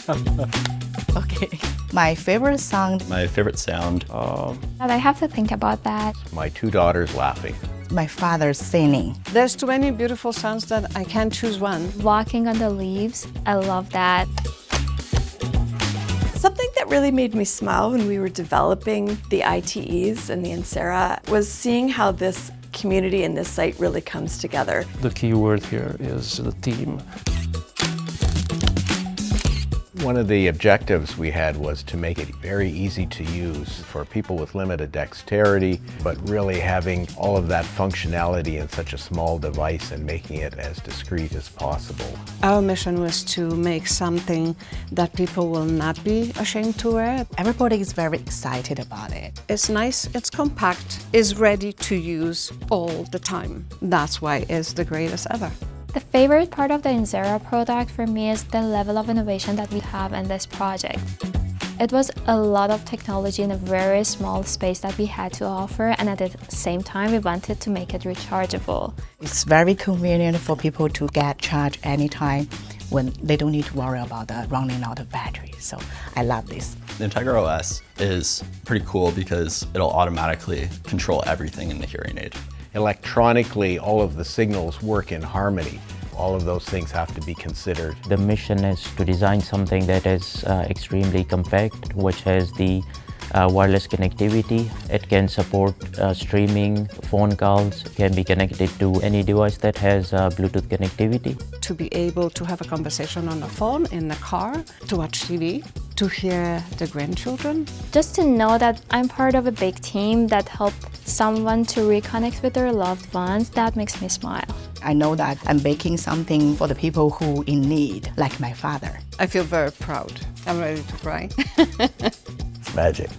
Okay. My favorite sound. My favorite sound. But I have to think about that. My two daughters laughing. My father singing. There's too many beautiful sounds that I can't choose one. Walking on the leaves, I love that. Something that really made me smile when we were developing the ITEs and the Insera was seeing how this community and this site really comes together. The key word here is the team. One of the objectives we had was to make it very easy to use for people with limited dexterity, but really having all of that functionality in such a small device and making it as discreet as possible. Our mission was to make something that people will not be ashamed to wear. Everybody is very excited about it. It's nice, it's compact, is ready to use all the time. That's why it's the greatest ever. The favorite part of the Insera product for me is the level of innovation that we have in this project. It was a lot of technology in a very small space that we had to offer, and at the same time we wanted to make it rechargeable. It's very convenient for people to get charged anytime when they don't need to worry about running out of battery. So I love this. The Integra OS is pretty cool because it'll automatically control everything in the hearing aid. Electronically, all of the signals work in harmony. All of those things have to be considered. The mission is to design something that is extremely compact, which has the wireless connectivity. It can support streaming, phone calls, can be connected to any device that has Bluetooth connectivity. To be able to have a conversation on the phone, in the car, to watch TV, to hear the grandchildren. Just to know that I'm part of a big team that helped someone to reconnect with their loved ones, that makes me smile. I know that I'm making something for the people who in need, like my father. I feel very proud. I'm ready to cry. It's magic.